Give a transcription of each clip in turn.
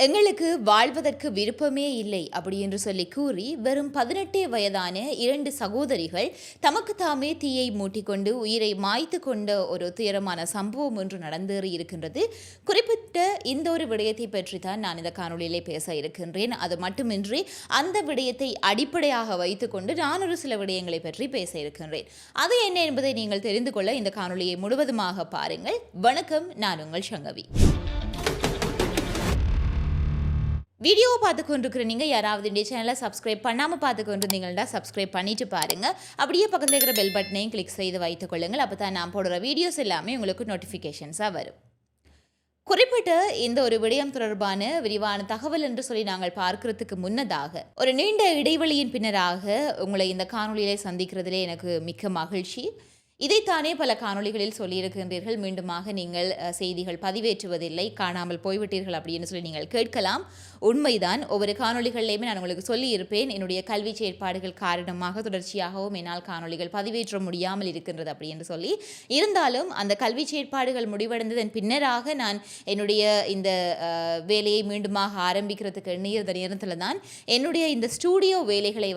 எங்களுக்கு வாழ்வதற்கு விருப்பமே இல்லை அப்படி என்று சொல்லி கூறி வெறும் 18 வயதான 2 சகோதரிகள் தமக்கு தாமே தீயை மூட்டிக்கொண்டு உயிரை மாய்த்து கொண்ட ஒரு துயரமான சம்பவம் ஒன்று நடந்தேறி இருக்கின்றது. குறிப்பிட்ட இந்த ஒரு விடயத்தை பற்றி தான் நான் இந்த காணொலியிலே பேச இருக்கின்றேன். அது மட்டுமின்றி அந்த விடயத்தை அடிப்படையாக வைத்துக்கொண்டு நான் ஒரு சில விடயங்களை பற்றி பேச இருக்கின்றேன். அது என்ன என்பதை நீங்கள் தெரிந்து கொள்ள இந்த காணொலியை முழுவதுமாக பாருங்கள். வணக்கம், நான் உங்கள் சங்கவி. வீடியோவை பார்த்து கொண்டிருக்கிற நீங்கள் யாராவது இந்த சேனலை சப்ஸ்கிரைப் பண்ணாமல் பார்த்து கொண்டிருந்தீங்கன்னா சப்ஸ்கிரைப் பண்ணிட்டு பாருங்கள். அப்படியே பக்கத்தில் இருக்கிற பெல் பட்டனையும் கிளிக் செய்து வைத்துக் கொள்ளுங்கள். அப்போ தான் நான் போடுற வீடியோஸ் எல்லாமே உங்களுக்கு நோட்டிஃபிகேஷன்ஸாக வரும். குறிப்பிட்ட இந்த ஒரு விடயம் தொடர்பான விரிவான தகவல் என்று சொல்லி நாங்கள் பார்க்கறதுக்கு முன்னதாக ஒரு நீண்ட இடைவெளியின் பின்னராக உங்களை இந்த காணொலியிலே சந்திக்கிறதுலே எனக்கு மிக்க மகிழ்ச்சி. இதைத்தானே பல காணொலிகளில் சொல்லியிருக்கின்றீர்கள். மீண்டுமாக நீங்கள் செய்திகள் பதிவேற்றுவதில்லை, காணாமல் போய்விட்டீர்கள் அப்படின்னு சொல்லி நீங்கள் கேட்கலாம். உண்மைதான். ஒவ்வொரு காணொலிகளிலையுமே நான் உங்களுக்கு சொல்லியிருப்பேன், என்னுடைய கல்வி செயற்பாடுகள் காரணமாக தொடர்ச்சியாகவும் என்னால் காணொலிகள் பதிவேற்ற முடியாமல் இருக்கின்றது அப்படி என்று சொல்லி. இருந்தாலும் அந்த கல்வி செயற்பாடுகள் முடிவடைந்ததன் பின்னராக நான் என்னுடைய இந்த வேலையை மீண்டுமாக ஆரம்பிக்கிறதுக்கு எண்ணியிருந்த நேரத்தில் தான் என்னுடைய இந்த ஸ்டூடியோ வேலைகளை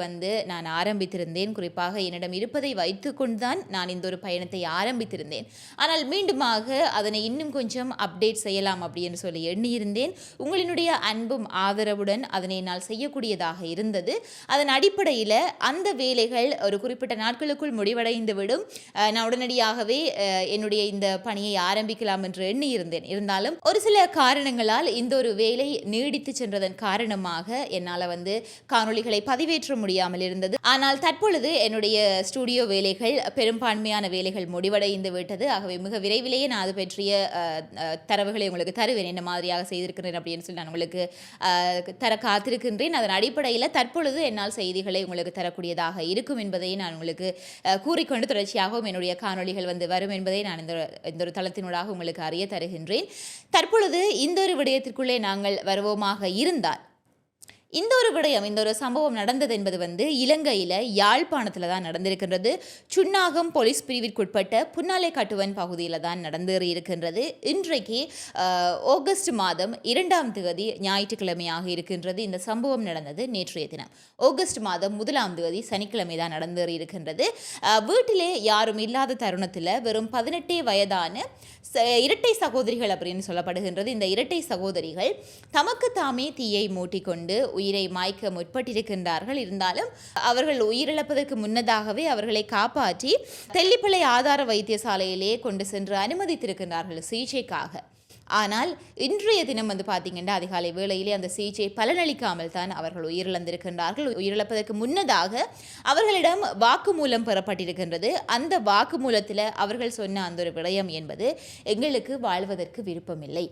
நான் ஆரம்பித்திருந்தேன். குறிப்பாக என்னிடம் இருப்பதை வைத்துக்கொண்டு தான் நான் இந்த ஒரு பயணத்தை ஆரம்பித்திருந்தேன். ஆனால் மீண்டுமாக அதனை இன்னும் கொஞ்சம் அப்டேட் செய்யலாம் அப்படின்னு சொல்லி எண்ணியிருந்தேன். உங்களினுடைய அன்பும் ஆதரவுடன் அதனை என்னால் செய்யக்கூடியதாக இருந்தது. அதன் அடிப்படையில் அந்த வேலைகள் ஒரு குறிப்பிட்ட நாட்களுக்குள் முடிவடைந்து விடும். நான் உடனடியாகவே என்னுடைய இந்த பணியை ஆரம்பிக்கலாம் என்று எண்ணியிருந்தேன். இருந்தாலும் ஒரு சில காரணங்களால் இந்த ஒரு வேலை நீடித்து சென்றதன் காரணமாக என்னால் காணொலிகளை பதிவேற்ற முடியாமல் இருந்தது. ஆனால் தற்பொழுது என்னுடைய ஸ்டூடியோ வேலைகள் பெரும்பான்மையான வேலைகள் முடிவடைந்து விட்டது. ஆகவே மிக விரைவிலேயே நான் அது பற்றிய தரவுகளை உங்களுக்கு தருவேன், என்ன மாதிரியாக செய்திருக்கிறேன் அப்படின்னு சொல்லி நான் உங்களுக்கு தர காத்திருக்கின்றேன். அதன் அடிப்படையில் தற்பொழுது என்னால் செய்திகளை உங்களுக்கு தரக்கூடியதாக இருக்கும் என்பதை நான் உங்களுக்கு கூறிக்கொண்டு தொடர்ச்சியாகவும் என்னுடைய காணொலிகள் வரும் என்பதை நான் இந்த ஒரு தளத்தினூடாக உங்களுக்கு அறிய தருகின்றேன். தற்பொழுது இந்த ஒரு விடயத்திற்குள்ளே நாங்கள் வருவோமாக இருந்தால், இந்த ஒரு விடயம், இந்த ஒரு சம்பவம் நடந்தது என்பது இலங்கையில் யாழ்ப்பாணத்தில் தான் நடந்திருக்கின்றது. சுன்னாகம் போலீஸ் பிரிவிற்குட்பட்ட புன்னாலை கட்டுவன் பகுதியில் தான் நடந்தேறி இருக்கின்றது. இன்றைக்கு ஆகஸ்ட் மாதம் 2ஆம் தேதி ஞாயிற்றுக்கிழமையாக இருக்கின்றது. இந்த சம்பவம் நடந்தது நேற்றைய தினம் ஆகஸ்ட் மாதம் 1ஆம் தேதி சனிக்கிழமை தான் நடந்தேறி இருக்கின்றது. வீட்டிலே யாரும் இல்லாத தருணத்தில் வெறும் 18 வயதான இரட்டை சகோதரிகள் அப்படின்னு சொல்லப்படுகின்றது. இந்த இரட்டை சகோதரிகள் தமக்கு தாமே தீயை மூட்டிக்கொண்டு உயிரை மாய்க்க முற்பட்டிருக்கின்றார்கள். இருந்தாலும் அவர்கள் உயிரிழப்பதற்கு முன்னதாகவே அவர்களை காப்பாற்றி தெல்லிப்பளை ஆதார வைத்தியசாலையிலே கொண்டு சென்று அனுமதித்திருக்கின்றார்கள் சிகிச்சைக்காக. ஆனால் இன்றைய தினம் பார்த்தீங்கன்னா அதிகாலை வேளையிலே அந்த சிகிச்சை பலனளிக்காமல் தான் அவர்கள் உயிரிழந்திருக்கின்றார்கள். உயிரிழப்பதற்கு முன்னதாக அவர்களிடம் வாக்குமூலம் பெறப்பட்டிருக்கின்றது. அந்த வாக்குமூலத்தில் அவர்கள் சொன்ன அந்த ஒரு விடயம் என்பது, எங்களுக்கு வாழ்வதற்கு விருப்பமில்லை,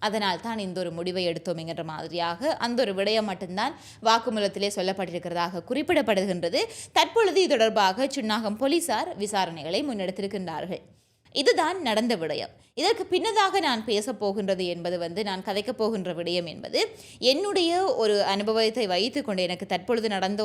அதனால் தான் இந்த ஒரு முடிவை எடுத்தோம் என்கின்ற மாதிரியாக அந்த ஒரு விடயம் மட்டும்தான் வாக்குமூலத்திலே சொல்லப்பட்டிருக்கிறதாக குறிப்பிடப்படுகின்றது. தற்பொழுது இது தொடர்பாக சுன்னாகம் போலீசார் விசாரணைகளை முன்னெடுத்திருக்கின்றார்கள். இதுதான் நடந்த விடயம். இதற்கு பின்னதாக நான் பேச போகின்றது என்பது நான் கதைக்கப் போகின்ற விடயம் என்பது என்னுடைய ஒரு அனுபவத்தை வைத்துக்கொண்டு, எனக்கு தற்பொழுது நடந்த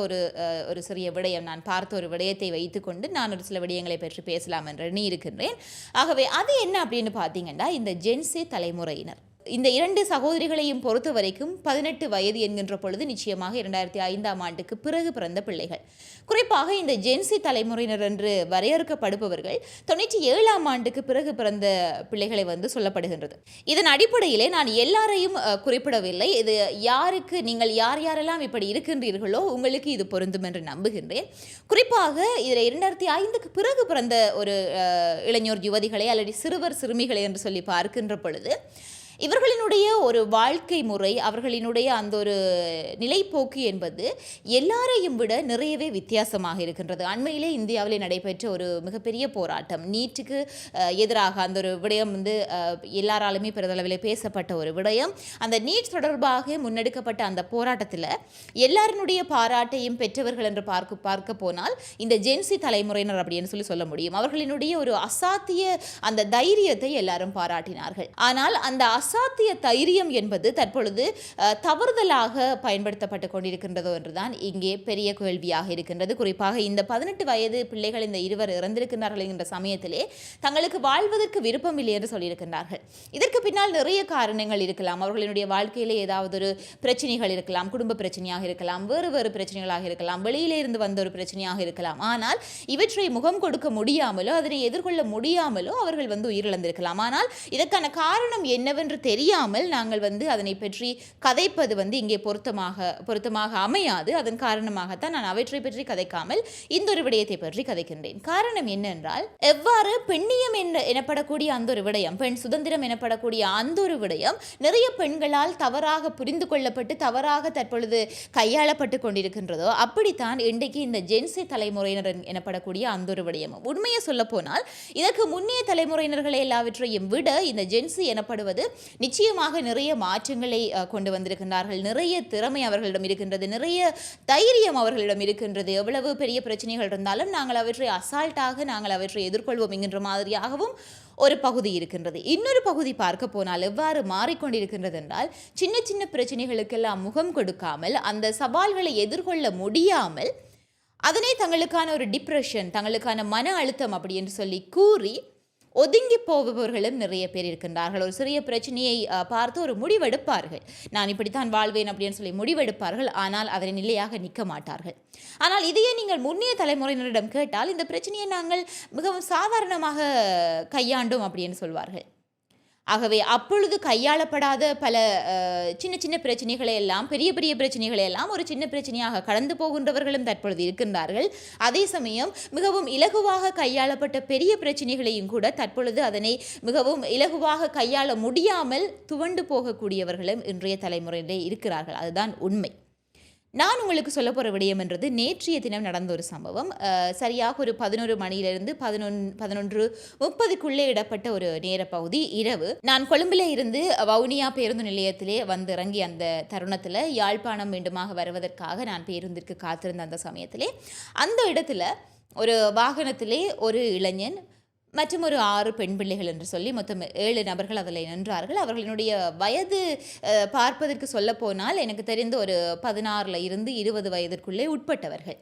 ஒரு சிறிய விடயம், நான் பார்த்த ஒரு விடயத்தை வைத்துக்கொண்டு நான் ஒரு சில விடயங்களை பற்றி பேசலாம் என்று எண்ணி இருக்கின்றேன். ஆகவே அது என்ன அப்படின்னு பார்த்தீங்கன்னா, இந்த ஜென்சி தலைமுறையினர், இந்த 2 சகோதரிகளையும் பொறுத்த வரைக்கும் 18 வயது என்கின்ற பொழுது நிச்சயமாக 2005ஆம் ஆண்டுக்கு பிறகு பிறந்த பிள்ளைகள். குறிப்பாக இந்த ஜென்சி தலைமுறையினர் என்று வரையறுக்கப்படுபவர்கள் 97ஆம் ஆண்டுக்கு பிறகு பிறந்த பிள்ளைகளை சொல்லப்படுகின்றது. இதன் அடிப்படையிலே நான் எல்லாரையும் குறிப்பிடவில்லை. இது யாருக்கு, நீங்கள் யாரெல்லாம் இப்படி இருக்கின்றீர்களோ உங்களுக்கு இது பொருந்தும் என்று நம்புகின்றேன். குறிப்பாக இதில் 2005க்கு பிறகு பிறந்த ஒரு இளைஞர் யுவதிகளை அல்லது சிறுவர் சிறுமிகளை என்று சொல்லி பார்க்கின்ற பொழுது இவர்களினுடைய ஒரு வாழ்க்கை முறை, அவர்களினுடைய அந்த ஒரு நிலைப்போக்கு என்பது எல்லாரையும் விட நிறையவே வித்தியாசமாக இருக்கின்றது. அண்மையிலே இந்தியாவிலே நடைபெற்ற ஒரு மிகப்பெரிய போராட்டம், நீட்டுக்கு எதிராக அந்த ஒரு விடயம் எல்லாராலுமே பெரிதளவில் பேசப்பட்ட ஒரு விடயம். அந்த நீட் தொடர்பாக முன்னெடுக்கப்பட்ட அந்த போராட்டத்தில் எல்லாருடைய பாராட்டையும் பெற்றவர்கள் என்று பார்க்க போனால் இந்த ஜென்சி தலைமுறையினர் அப்படின்னு சொல்ல முடியும். அவர்களினுடைய ஒரு அசாத்திய அந்த தைரியத்தை எல்லாரும் பாராட்டினார்கள். ஆனால் அந்த அசாத்திய தைரியம் என்பது தற்பொழுது தவறுதலாக பயன்படுத்தப்பட்டு கொண்டிருக்கின்றதோ என்றுதான் இங்கே பெரிய கேள்வியாக இருக்கின்றது. குறிப்பாக இந்த 18 வயது பிள்ளைகள் இந்த இருவர் இறந்திருக்கின்றார்கள் என்கின்ற சமயத்திலே தங்களுக்கு வாழ்வதற்கு விருப்பம் இல்லை என்று சொல்லியிருக்கின்றார்கள். இதற்கு பின்னால் நிறைய காரணங்கள் இருக்கலாம். அவர்களுடைய வாழ்க்கையிலே ஏதாவது ஒரு பிரச்சனைகள் இருக்கலாம், குடும்ப பிரச்சனையாக இருக்கலாம், வேறு வேறு பிரச்சனைகளாக இருக்கலாம், வெளியிலே இருந்து வந்த ஒரு பிரச்சனையாக இருக்கலாம். ஆனால் இவற்றை முகம் கொடுக்க முடியாமலோ அதனை எதிர்கொள்ள முடியாமலோ அவர்கள் உயிரிழந்திருக்கலாம். ஆனால் இதற்கான காரணம் என்னவென்று தெரியாமல் நாங்கள் அதனை பற்றி கதைப்பது இங்கே பொருத்தமாக அமையாது. அதன் காரணமாகத்தான் நான் அவற்றை பற்றி கதைக்காமல் இந்த ஒரு விடயத்தை பற்றி கதைக்கின்றேன். காரணம் என்னென்றால், எவ்வாறு பெண்ணியம் எனப்படக்கூடிய அந்த ஒரு விடயம், பெண் சுதந்திரம் எனப்படக்கூடிய அந்த ஒரு விடயம் நிறைய பெண்களால் தவறாக புரிந்து கொள்ளப்பட்டு தவறாக தற்பொழுது கையாளப்பட்டு கொண்டிருக்கின்றதோ, அப்படித்தான் இன்றைக்கு இந்த ஜென்சி தலைமுறையினர் எனப்படக்கூடிய அந்த ஒரு விடயம். உண்மையை சொல்ல போனால் இதற்கு முன்னைய தலைமுறையினர்களை எல்லாவற்றையும் விட இந்த ஜென்சி எனப்படுவது நிச்சயமாக நிறைய மாற்றங்களை கொண்டு வந்திருக்கின்றார்கள். நிறைய திறமை அவர்களிடம் இருக்கின்றது, நிறைய தைரியம் அவர்களிடம் இருக்கின்றது. எவ்வளவு பெரிய பிரச்சனைகள் இருந்தாலும் நாங்கள் அவற்றை எதிர்கொள்வோம் என்கின்ற மாதிரியாகவும் ஒரு பகுதி இருக்கின்றது. இன்னொரு பகுதி பார்க்க போனால் எவ்வாறு மாறிக்கொண்டிருக்கின்றது என்றால், சின்ன சின்ன பிரச்சனைகளுக்கெல்லாம் முகம் கொடுக்காமல், அந்த சவால்களை எதிர்கொள்ள முடியாமல், அதனை தங்களுக்கான ஒரு டிப்ரெஷன், தங்களுக்கான மன அழுத்தம் அப்படி என்று சொல்லி கூறி ஒதுங்கி போபவர்களும் நிறைய பேர் இருக்கின்றார்கள். ஒரு சிறிய பிரச்சனையை பார்த்து ஒரு முடிவெடுப்பார்கள், நான் இப்படித்தான் வாழ்வேன் அப்படின்னு சொல்லி முடிவெடுப்பார்கள். ஆனால் அதனை நிலையாக நிற்க மாட்டார்கள். ஆனால் இதையே நீங்கள் முன்னைய தலைமுறையினரிடம் கேட்டால், இந்த பிரச்சனையை நாங்கள் மிகவும் சாதாரணமாக கையாண்டோம் அப்படின்னு சொல்வார்கள். ஆகவே அப்பொழுது கையாளப்படாத பல சின்ன சின்ன பிரச்சனைகளை எல்லாம், பெரிய பெரிய பிரச்சனைகளை எல்லாம் ஒரு சின்ன பிரச்சனையாக கடந்து போகின்றவர்களும் தற்பொழுது இருக்கின்றார்கள். அதே சமயம் மிகவும் இலகுவாக கையாளப்பட்ட பெரிய பிரச்சனைகளையும் கூட தற்பொழுது அதனை மிகவும் இலகுவாக கையாள முடியாமல் துவண்டு போகக்கூடியவர்களும் இன்றைய தலைமுறையிலே இருக்கிறார்கள். அதுதான் உண்மை. நான் உங்களுக்கு சொல்ல போகிற விடயம் என்றது நேற்றைய தினம் நடந்த ஒரு சம்பவம். சரியாக ஒரு 11 மணியிலிருந்து 11:30 இடப்பட்ட ஒரு நேர பகுதி இரவு. நான் கொழும்பில் இருந்து வவுனியா பேருந்து நிலையத்திலே வந்து இறங்கி அந்த தருணத்தில் யாழ்ப்பாணம் மீண்டுமாக வருவதற்காக நான் பேருந்திற்கு காத்திருந்த அந்த சமயத்திலே அந்த இடத்துல ஒரு வாகனத்திலே ஒரு இளைஞன் மற்றும் ஒரு 6 பெண் பிள்ளைகள் என்று சொல்லி மொத்தம் 7 நபர்கள் அதில் நின்றார்கள். அவர்களினுடைய வயது பார்ப்பதற்கு சொல்ல போனால் எனக்கு தெரிந்த ஒரு 16 இருந்து 20 வயதிற்குள்ளே உட்பட்டவர்கள்,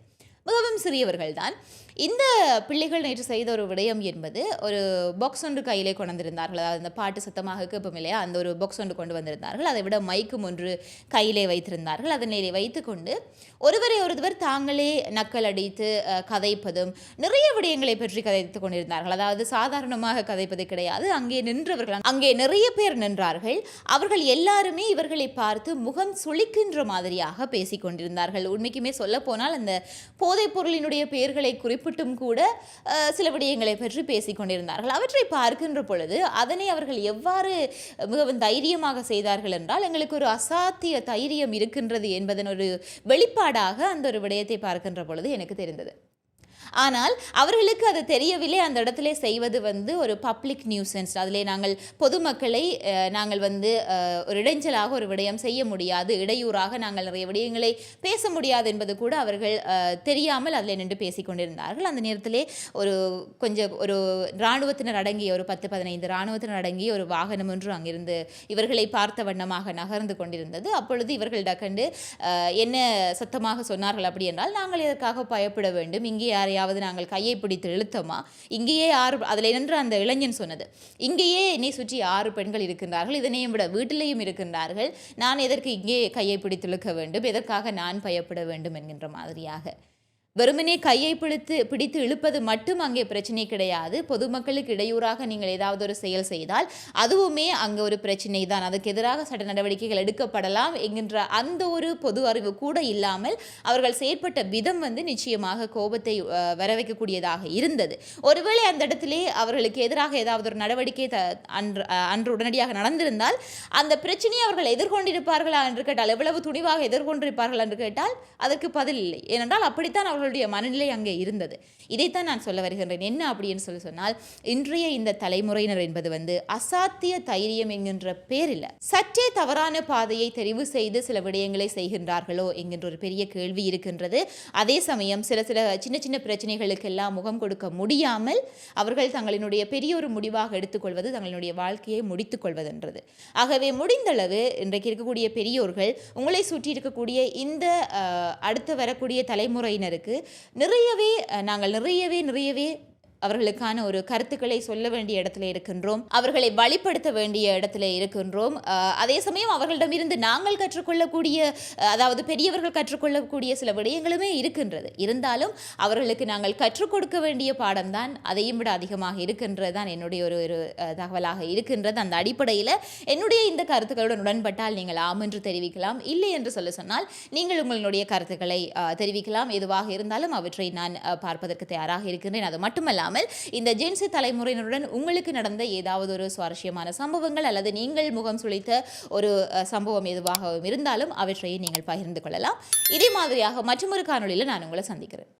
மிகவும் சிறியவர்கள் தான். இந்த பிள்ளைகள் நேற்று செய்த ஒரு விடயம் என்பது, ஒரு பாக்ஸ் ஒன்று கையிலே கொண்டு வந்திருந்தார்கள். அதாவது அந்த பாட்டு சத்தமாக கேட்போம் இல்லையா, அந்த ஒரு பாக்ஸ் ஒன்று கொண்டு வந்திருந்தார்கள். அதை விட மைக்கும் ஒன்று கையிலே வைத்திருந்தார்கள். அதனை வைத்துக்கொண்டு ஒருவர் தாங்களே நக்கல் அடித்து கதைப்பதும், நிறைய விடயங்களை பற்றி கதைத்து கொண்டிருந்தார்கள். அதாவது சாதாரணமாக கதைப்பது கிடையாது. அங்கே நிறைய பேர் நின்றார்கள். அவர்கள் எல்லாருமே இவர்களை பார்த்து முகம் சுளிக்கின்ற மாதிரியாக பேசிக் கொண்டிருந்தார்கள். உண்மைக்குமே சொல்ல போனால் அந்த போதைப் பொருளினுடைய பெயர்களை குறிப்பிட்டும் கூட சில விடயங்களை பற்றி பேசிக் கொண்டிருந்தார்கள். அவற்றை பார்க்கின்ற பொழுது அதனை அவர்கள் எவ்வாறு மிகவும் தைரியமாக செய்தார்கள் என்றால், எங்களுக்கு ஒரு அசாத்திய தைரியம் இருக்கின்றது என்பதன் ஒரு வெளிப்பாடாக அந்த ஒரு விடயத்தை பார்க்கின்ற பொழுது எனக்கு தெரிந்தது. ஆனால் அவர்களுக்கு அது தெரியவில்லை. அந்த இடத்துல செய்வது ஒரு பப்ளிக் நியூசன்ஸ். அதிலே நாங்கள் பொதுமக்களை நாங்கள் ஒரு இடைஞ்சலாக ஒரு விடயம் செய்ய முடியாது, இடையூறாக நாங்கள் நிறைய விடயங்களை பேச முடியாது என்பது கூட அவர்கள் தெரியாமல் அதில் நின்று பேசிக்கொண்டிருந்தார்கள். அந்த நேரத்திலே ஒரு இராணுவத்தினர் அடங்கிய ஒரு 10-15 இராணுவத்தினர் அடங்கிய ஒரு வாகனம் ஒன்று அங்கிருந்து இவர்களை பார்த்த வண்ணமாக நகர்ந்து கொண்டிருந்தது. அப்பொழுது இவர்கள் டக்கண்டு என்ன சத்தமாக சொன்னார்கள் அப்படி என்றால், நாங்கள் இதற்காக பயப்பட வேண்டும், இங்கே யாரையாவது நாங்கள் கையை பிடித்து இழுத்தோமா, இங்கேயே 6, அதில் நின்று அந்த இளைஞன் சொன்னது, இங்கேயே என்னை சுற்றி 6 பெண்கள் இருக்கின்றார்கள், இதனையும் விட வீட்டிலையும் இருக்கின்றார்கள், நான் எதற்கு இங்கே கையை பிடித்து இழுக்க வேண்டும், எதற்காக நான் பயப்பட வேண்டும் என்கின்ற மாதிரியாக. வெறுமனே கையை பிடித்து இழுப்பது மட்டும் அங்கே பிரச்சனை கிடையாது. பொதுமக்களுக்கு இடையூறாக நீங்கள் ஏதாவது ஒரு செயல் செய்தால் அதுவுமே அங்கே ஒரு பிரச்சனை தான். அதுக்கு எதிராக சட்ட நடவடிக்கைகள் எடுக்கப்படலாம் என்கின்ற அந்த ஒரு பொது அறிவு கூட இல்லாமல் அவர்கள் செயற்பட்ட விதம் நிச்சயமாக கோபத்தை வர வைக்கக்கூடியதாக இருந்தது. ஒருவேளை அந்த இடத்திலே அவர்களுக்கு எதிராக ஏதாவது ஒரு நடவடிக்கை அன்று உடனடியாக நடந்திருந்தால் அந்த பிரச்சனையை அவர்கள் எதிர்கொண்டிருப்பார்களா என்று கேட்டால், எவ்வளவு துணிவாக எதிர்கொண்டிருப்பார்கள் என்று கேட்டால் அதற்கு பதில் இல்லை. ஏனென்றால் அப்படித்தான் அவர்கள் அவர்களுடைய மனநிலை அங்கே இருந்தது. இதைத்தான் நான் சொல்ல வருகின்றேன். என்ன அப்படின்னு சொன்னால், இன்றைய இந்த தலைமுறையினர் என்பது அசாத்திய தைரியம் என்கின்ற பேரில் சற்றே தவறான பாதையை தெரிவு செய்து சில விடயங்களை செய்கின்றார்களோ என்கின்ற ஒரு பெரிய கேள்வி இருக்கின்றது. அதே சமயம் சில சின்ன சின்ன பிரச்சனைகளுக்கெல்லாம் முகம் கொடுக்க முடியாமல் அவர்கள் தங்களினுடைய பெரிய ஒரு முடிவாக எடுத்துக்கொள்வது தங்களினுடைய வாழ்க்கையை முடித்துக் கொள்வதென்றது. ஆகவே முடிந்தளவு இன்றைக்கு இருக்கக்கூடிய பெரியோர்கள், உங்களை சுற்றி இருக்கக்கூடிய இந்த அடுத்து வரக்கூடிய தலைமுறையினருக்கு நாங்கள் நிறையவே அவர்களுக்கான ஒரு கருத்துக்களை சொல்ல வேண்டிய இடத்துல இருக்கின்றோம். அவர்களை வழிப்படுத்த வேண்டிய இடத்துல இருக்கின்றோம். அதே சமயம் அவர்களிடமிருந்து நாங்கள் கற்றுக்கொள்ளக்கூடிய, அதாவது பெரியவர்கள் கற்றுக்கொள்ளக்கூடிய சில விடயங்களுமே இருக்கின்றது. இருந்தாலும் அவர்களுக்கு நாங்கள் கற்றுக் கொடுக்க வேண்டிய பாடம் தான் அதையும் விட அதிகமாக இருக்கின்றது தான் என்னுடைய ஒரு தகவலாக இருக்கின்றது. அந்த அடிப்படையில் என்னுடைய இந்த கருத்துக்களுடன் உடன்பட்டால் நீங்கள் ஆம் என்று தெரிவிக்கலாம். இல்லை என்று சொன்னால் நீங்கள் உங்களுடைய கருத்துக்களை தெரிவிக்கலாம். எதுவாக இருந்தாலும் அவற்றை நான் பார்ப்பதற்கு தயாராக இருக்கின்றேன். அது மட்டுமல்ல, இந்த ஜென்சி தலைமுறையினருடன் உங்களுக்கு நடந்த ஏதாவது ஒரு சுவாரஸ்யமான சம்பவங்கள் அல்லது நீங்கள் முகம் சுளித்த ஒரு சம்பவம் எதுவாக இருந்தாலும் அவற்றை நீங்கள் பகிர்ந்து கொள்ளலாம். இதே மாதிரியாக மற்றொரு காணொளியில் நான் உங்களை சந்திக்கிறேன்.